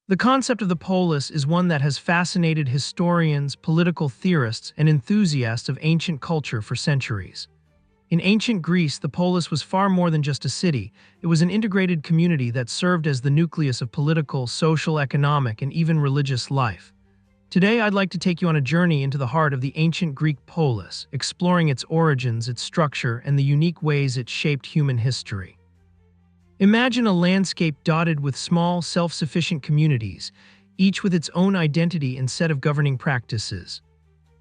The concept of the polis is one that has fascinated historians, political theorists, and enthusiasts of ancient culture for centuries. In ancient Greece, the polis was far more than just a city. It was an integrated community that served as the nucleus of political, social, economic, and even religious life. Today, I'd like to take you on a journey into the heart of the ancient Greek polis, exploring its origins, its structure, and the unique ways it shaped human history. Imagine a landscape dotted with small, self-sufficient communities, each with its own identity and set of governing practices.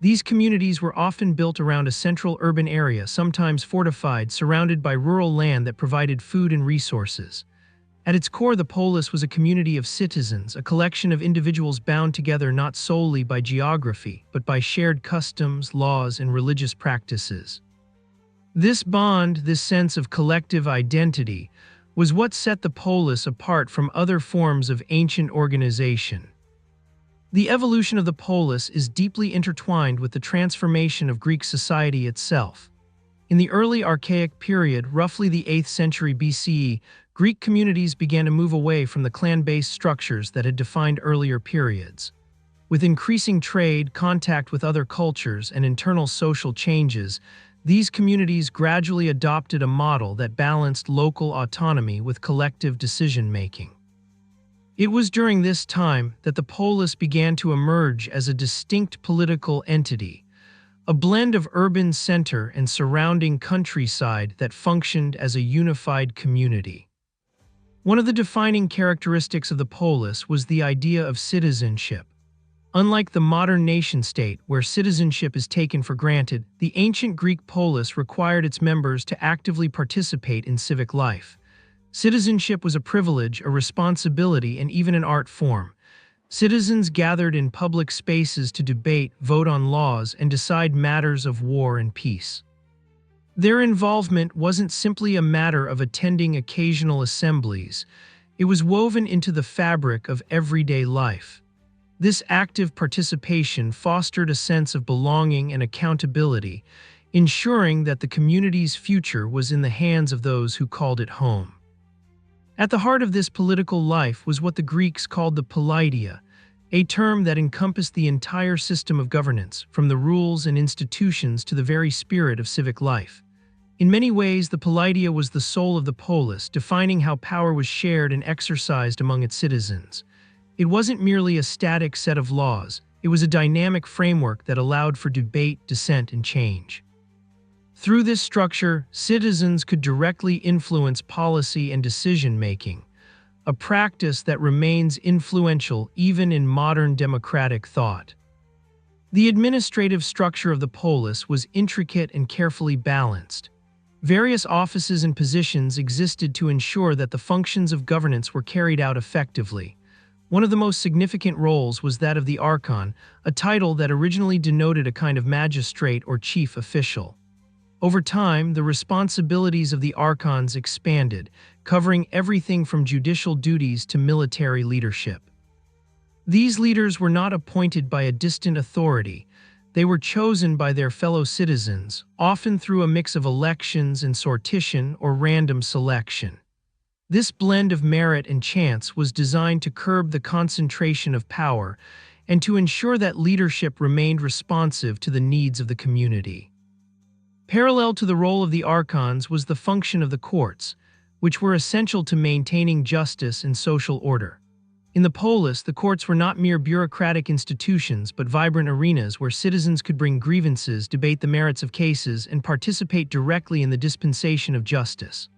These communities were often built around a central urban area, sometimes fortified, surrounded by rural land that provided food and resources. At its core, the polis was a community of citizens, a collection of individuals bound together not solely by geography, but by shared customs, laws, and religious practices. This bond, this sense of collective identity, was what set the polis apart from other forms of ancient organization. The evolution of the polis is deeply intertwined with the transformation of Greek society itself. In the early Archaic period, roughly the 8th century BCE, Greek communities began to move away from the clan-based structures that had defined earlier periods. With increasing trade, contact with other cultures, and internal social changes, these communities gradually adopted a model that balanced local autonomy with collective decision-making. It was during this time that the polis began to emerge as a distinct political entity, a blend of urban center and surrounding countryside that functioned as a unified community. One of the defining characteristics of the polis was the idea of citizenship. Unlike the modern nation-state, where citizenship is taken for granted, the ancient Greek polis required its members to actively participate in civic life. Citizenship was a privilege, a responsibility, and even an art form. Citizens gathered in public spaces to debate, vote on laws, and decide matters of war and peace. Their involvement wasn't simply a matter of attending occasional assemblies. It was woven into the fabric of everyday life. This active participation fostered a sense of belonging and accountability, ensuring that the community's future was in the hands of those who called it home. At the heart of this political life was what the Greeks called the politia, a term that encompassed the entire system of governance, from the rules and institutions to the very spirit of civic life. In many ways, the politia was the soul of the polis, defining how power was shared and exercised among its citizens. It wasn't merely a static set of laws, it was a dynamic framework that allowed for debate, dissent, and change. Through this structure, citizens could directly influence policy and decision-making, a practice that remains influential even in modern democratic thought. The administrative structure of the polis was intricate and carefully balanced. Various offices and positions existed to ensure that the functions of governance were carried out effectively. One of the most significant roles was that of the archon, a title that originally denoted a kind of magistrate or chief official. Over time, the responsibilities of the archons expanded, covering everything from judicial duties to military leadership. These leaders were not appointed by a distant authority. They were chosen by their fellow citizens, often through a mix of elections and sortition or random selection. This blend of merit and chance was designed to curb the concentration of power and to ensure that leadership remained responsive to the needs of the community. Parallel to the role of the archons was the function of the courts, which were essential to maintaining justice and social order. In the polis, the courts were not mere bureaucratic institutions but vibrant arenas where citizens could bring grievances, debate the merits of cases, and participate directly in the dispensation of justice.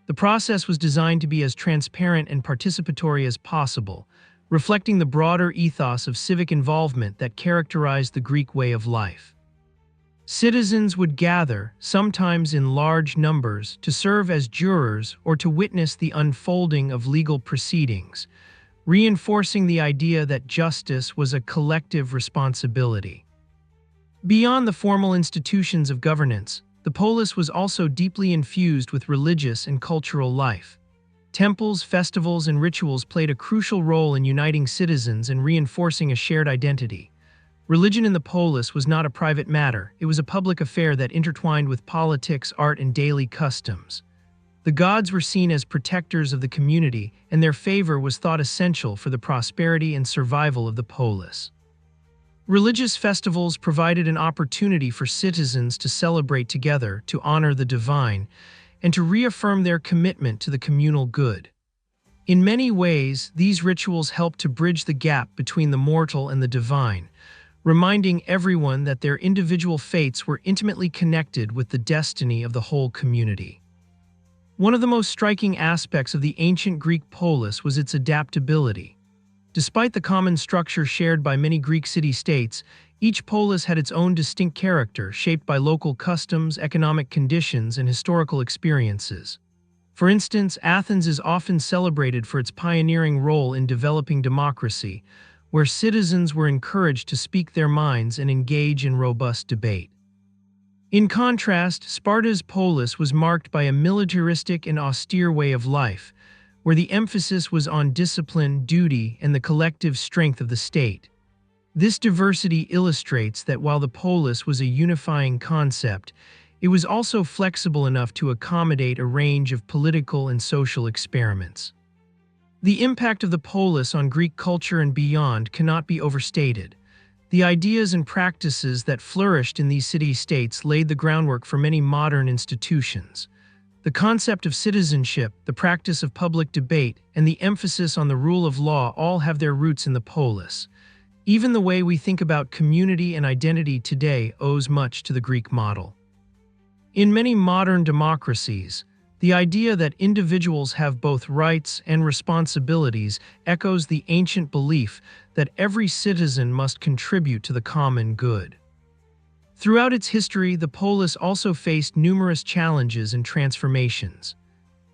The process was designed to be as transparent and participatory as possible, reflecting the broader ethos of civic involvement that characterized the Greek way of life. Citizens would gather, sometimes in large numbers, to serve as jurors or to witness the unfolding of legal proceedings, reinforcing the idea that justice was a collective responsibility. Beyond the formal institutions of governance, the polis was also deeply infused with religious and cultural life. Temples, festivals, and rituals played a crucial role in uniting citizens and reinforcing a shared identity. Religion in the polis was not a private matter, it was a public affair that intertwined with politics, art, and daily customs. The gods were seen as protectors of the community, and their favor was thought essential for the prosperity and survival of the polis. Religious festivals provided an opportunity for citizens to celebrate together, to honor the divine, and to reaffirm their commitment to the communal good. In many ways, these rituals helped to bridge the gap between the mortal and the divine, reminding everyone that their individual fates were intimately connected with the destiny of the whole community. One of the most striking aspects of the ancient Greek polis was its adaptability. Despite the common structure shared by many Greek city-states, each polis had its own distinct character, shaped by local customs, economic conditions, and historical experiences. For instance, Athens is often celebrated for its pioneering role in developing democracy, where citizens were encouraged to speak their minds and engage in robust debate. In contrast, Sparta's polis was marked by a militaristic and austere way of life, where the emphasis was on discipline, duty, and the collective strength of the state. This diversity illustrates that while the polis was a unifying concept, it was also flexible enough to accommodate a range of political and social experiments. The impact of the polis on Greek culture and beyond cannot be overstated. The ideas and practices that flourished in these city-states laid the groundwork for many modern institutions. The concept of citizenship, the practice of public debate, and the emphasis on the rule of law all have their roots in the polis. Even the way we think about community and identity today owes much to the Greek model. In many modern democracies, the idea that individuals have both rights and responsibilities echoes the ancient belief that every citizen must contribute to the common good. Throughout its history, the polis also faced numerous challenges and transformations.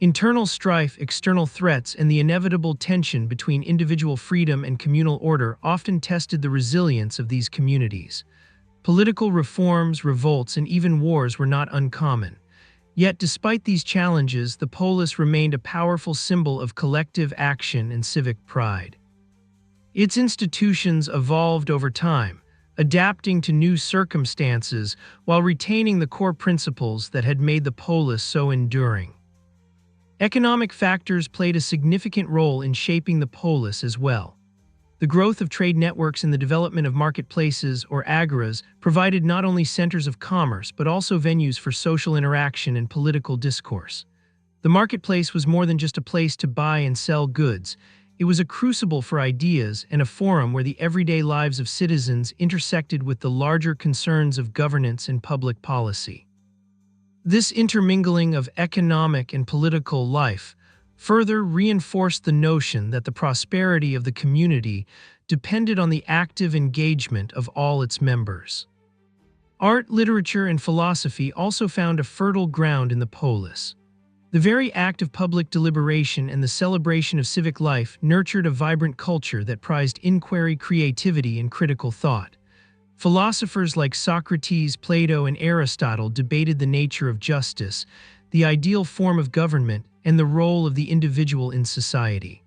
Internal strife, external threats, and the inevitable tension between individual freedom and communal order often tested the resilience of these communities. Political reforms, revolts, and even wars were not uncommon. Yet, despite these challenges, the polis remained a powerful symbol of collective action and civic pride. Its institutions evolved over time, adapting to new circumstances while retaining the core principles that had made the polis so enduring. Economic factors played a significant role in shaping the polis as well. The growth of trade networks and the development of marketplaces, or agoras, provided not only centers of commerce but also venues for social interaction and political discourse. The marketplace was more than just a place to buy and sell goods. It was a crucible for ideas and a forum where the everyday lives of citizens intersected with the larger concerns of governance and public policy. This intermingling of economic and political life further reinforced the notion that the prosperity of the community depended on the active engagement of all its members. Art, literature, and philosophy also found a fertile ground in the polis. The very act of public deliberation and the celebration of civic life nurtured a vibrant culture that prized inquiry, creativity, and critical thought. Philosophers like Socrates, Plato, and Aristotle debated the nature of justice, the ideal form of government, and the role of the individual in society.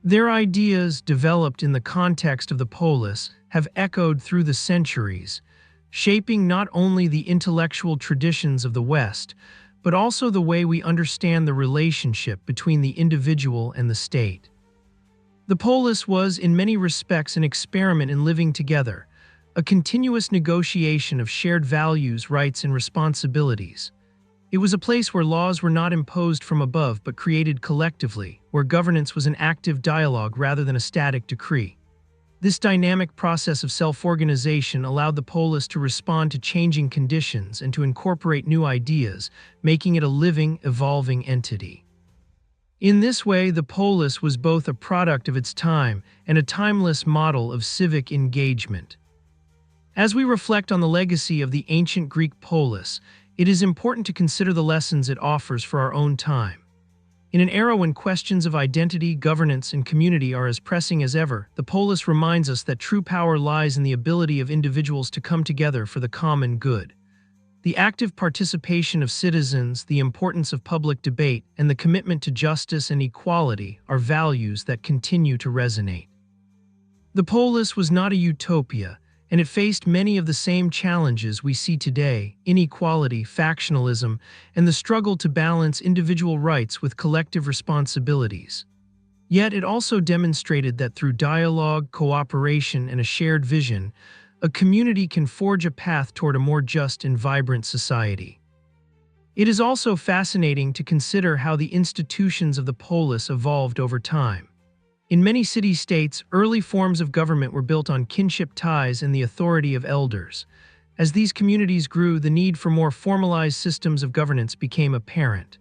Their ideas, developed in the context of the polis, have echoed through the centuries, shaping not only the intellectual traditions of the West, but also the way we understand the relationship between the individual and the state. The polis was, in many respects, an experiment in living together, a continuous negotiation of shared values, rights, and responsibilities. It was a place where laws were not imposed from above but created collectively, where governance was an active dialogue rather than a static decree. This dynamic process of self-organization allowed the polis to respond to changing conditions and to incorporate new ideas, making it a living, evolving entity. In this way, the polis was both a product of its time and a timeless model of civic engagement. As we reflect on the legacy of the ancient Greek polis, it is important to consider the lessons it offers for our own time. In an era when questions of identity, governance, and community are as pressing as ever, the polis reminds us that true power lies in the ability of individuals to come together for the common good. The active participation of citizens, the importance of public debate, and the commitment to justice and equality are values that continue to resonate. The polis was not a utopia. and it faced many of the same challenges we see today: inequality, factionalism, and the struggle to balance individual rights with collective responsibilities. Yet it also demonstrated that through dialogue, cooperation, and a shared vision, a community can forge a path toward a more just and vibrant society. It is also fascinating to consider how the institutions of the polis evolved over time. In many city-states, early forms of government were built on kinship ties and the authority of elders. As these communities grew, the need for more formalized systems of governance became apparent.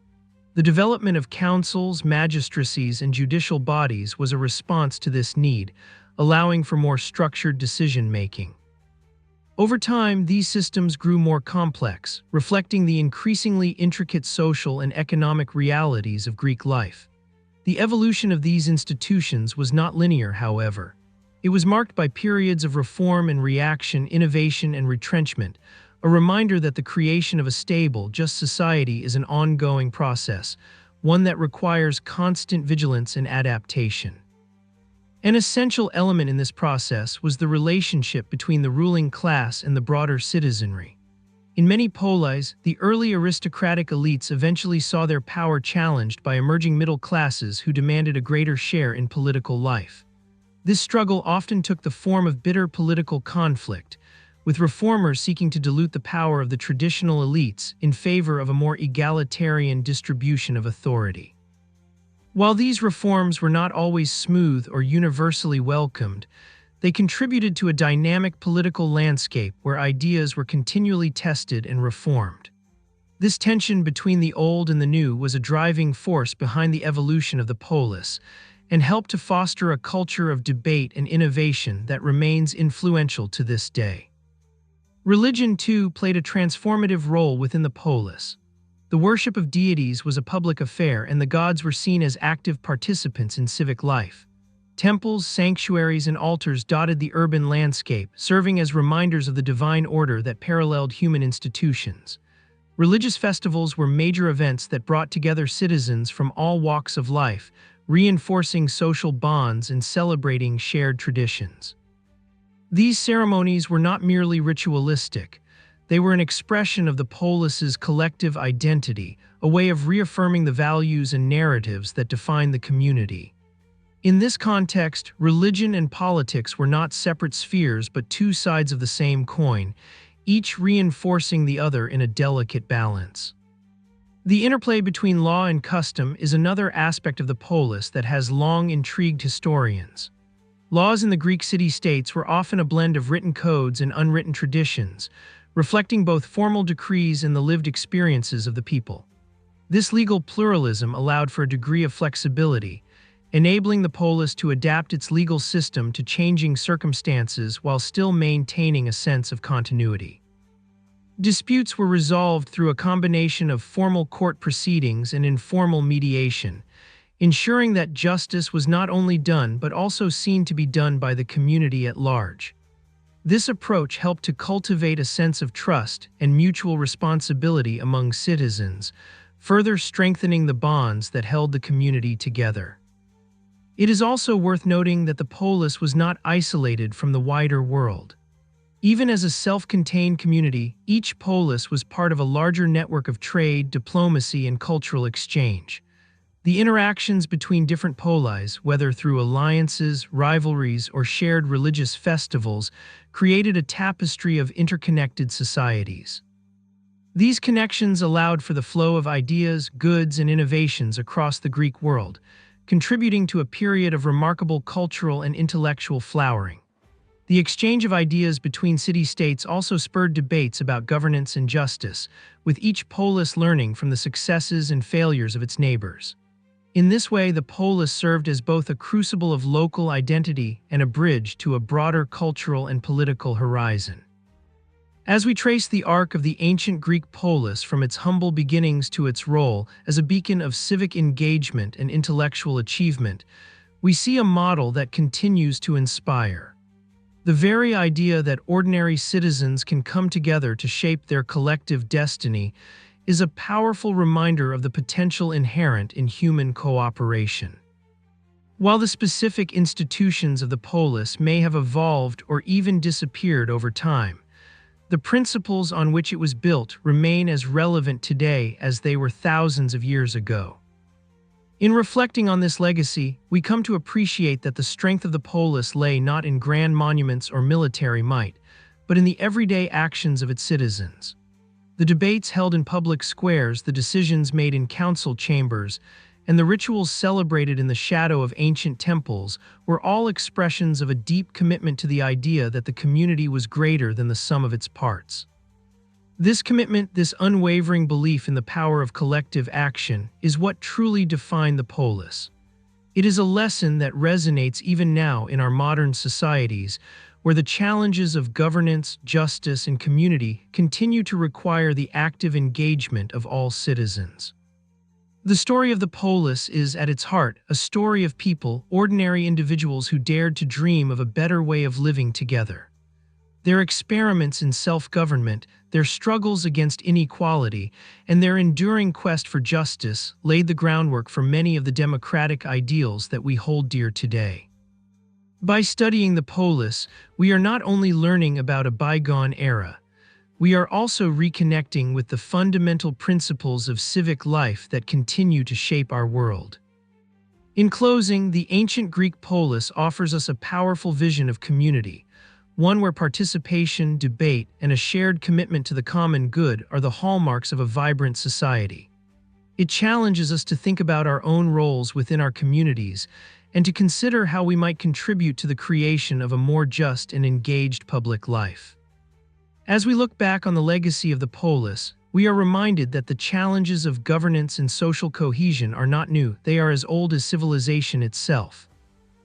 The development of councils, magistracies, and judicial bodies was a response to this need, allowing for more structured decision-making. Over time, these systems grew more complex, reflecting the increasingly intricate social and economic realities of Greek life. The evolution of these institutions was not linear, however. It was marked by periods of reform and reaction, innovation and retrenchment, a reminder that the creation of a stable, just society is an ongoing process, one that requires constant vigilance and adaptation. An essential element in this process was the relationship between the ruling class and the broader citizenry. In many polis, the early aristocratic elites eventually saw their power challenged by emerging middle classes who demanded a greater share in political life. This struggle often took the form of bitter political conflict, with reformers seeking to dilute the power of the traditional elites in favor of a more egalitarian distribution of authority. While these reforms were not always smooth or universally welcomed, they contributed to a dynamic political landscape where ideas were continually tested and reformed. This tension between the old and the new was a driving force behind the evolution of the polis, and helped to foster a culture of debate and innovation that remains influential to this day. Religion, too, played a transformative role within the polis. The worship of deities was a public affair, and the gods were seen as active participants in civic life. Temples, sanctuaries, and altars dotted the urban landscape, serving as reminders of the divine order that paralleled human institutions. Religious festivals were major events that brought together citizens from all walks of life, reinforcing social bonds and celebrating shared traditions. These ceremonies were not merely ritualistic. They were an expression of the polis's collective identity, a way of reaffirming the values and narratives that define the community. In this context, religion and politics were not separate spheres but two sides of the same coin, each reinforcing the other in a delicate balance. The interplay between law and custom is another aspect of the polis that has long intrigued historians. Laws in the Greek city-states were often a blend of written codes and unwritten traditions, reflecting both formal decrees and the lived experiences of the people. This legal pluralism allowed for a degree of flexibility, enabling the polis to adapt its legal system to changing circumstances while still maintaining a sense of continuity. Disputes were resolved through a combination of formal court proceedings and informal mediation, ensuring that justice was not only done but also seen to be done by the community at large. This approach helped to cultivate a sense of trust and mutual responsibility among citizens, further strengthening the bonds that held the community together. It is also worth noting that the polis was not isolated from the wider world. Even as a self-contained community, each polis was part of a larger network of trade, diplomacy, and cultural exchange. The interactions between different polis, whether through alliances, rivalries, or shared religious festivals, created a tapestry of interconnected societies. These connections allowed for the flow of ideas, goods, and innovations across the Greek world, contributing to a period of remarkable cultural and intellectual flowering. The exchange of ideas between city-states also spurred debates about governance and justice, with each polis learning from the successes and failures of its neighbors. In this way, the polis served as both a crucible of local identity and a bridge to a broader cultural and political horizon. As we trace the arc of the ancient Greek polis from its humble beginnings to its role as a beacon of civic engagement and intellectual achievement, we see a model that continues to inspire. The very idea that ordinary citizens can come together to shape their collective destiny is a powerful reminder of the potential inherent in human cooperation. While the specific institutions of the polis may have evolved or even disappeared over time, the principles on which it was built remain as relevant today as they were thousands of years ago. In reflecting on this legacy, we come to appreciate that the strength of the polis lay not in grand monuments or military might, but in the everyday actions of its citizens. The debates held in public squares, the decisions made in council chambers, and the rituals celebrated in the shadow of ancient temples were all expressions of a deep commitment to the idea that the community was greater than the sum of its parts. This commitment, this unwavering belief in the power of collective action, is what truly defined the polis. It is a lesson that resonates even now in our modern societies, where the challenges of governance, justice, and community continue to require the active engagement of all citizens. The story of the polis is, at its heart, a story of people, ordinary individuals who dared to dream of a better way of living together. Their experiments in self-government, their struggles against inequality, and their enduring quest for justice laid the groundwork for many of the democratic ideals that we hold dear today. By studying the polis, we are not only learning about a bygone era, we are also reconnecting with the fundamental principles of civic life that continue to shape our world. In closing, the ancient Greek polis offers us a powerful vision of community, one where participation, debate, and a shared commitment to the common good are the hallmarks of a vibrant society. It challenges us to think about our own roles within our communities and to consider how we might contribute to the creation of a more just and engaged public life. As we look back on the legacy of the polis, we are reminded that the challenges of governance and social cohesion are not new, they are as old as civilization itself.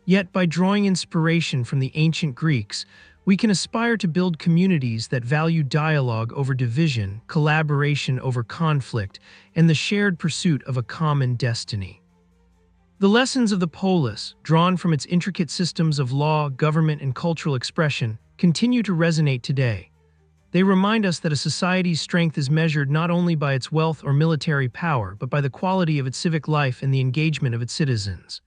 Yet, by drawing inspiration from the ancient Greeks, we can aspire to build communities that value dialogue over division, collaboration over conflict, and the shared pursuit of a common destiny. The lessons of the polis, drawn from its intricate systems of law, government, and cultural expression, continue to resonate today. They remind us that a society's strength is measured not only by its wealth or military power, but by the quality of its civic life and the engagement of its citizens.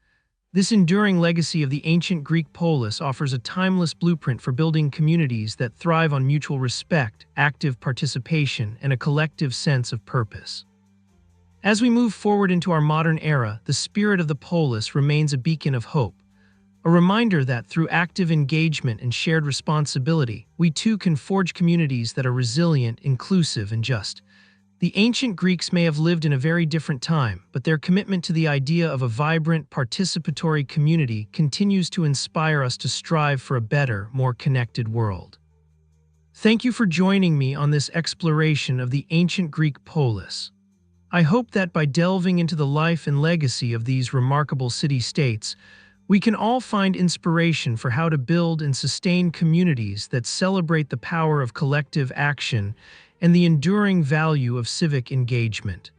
This enduring legacy of the ancient Greek polis offers a timeless blueprint for building communities that thrive on mutual respect, active participation, and a collective sense of purpose. As we move forward into our modern era, the spirit of the polis remains a beacon of hope, a reminder that through active engagement and shared responsibility, we too can forge communities that are resilient, inclusive, and just. The ancient Greeks may have lived in a very different time, but their commitment to the idea of a vibrant, participatory community continues to inspire us to strive for a better, more connected world. Thank you for joining me on this exploration of the ancient Greek polis. I hope that by delving into the life and legacy of these remarkable city-states, we can all find inspiration for how to build and sustain communities that celebrate the power of collective action and the enduring value of civic engagement.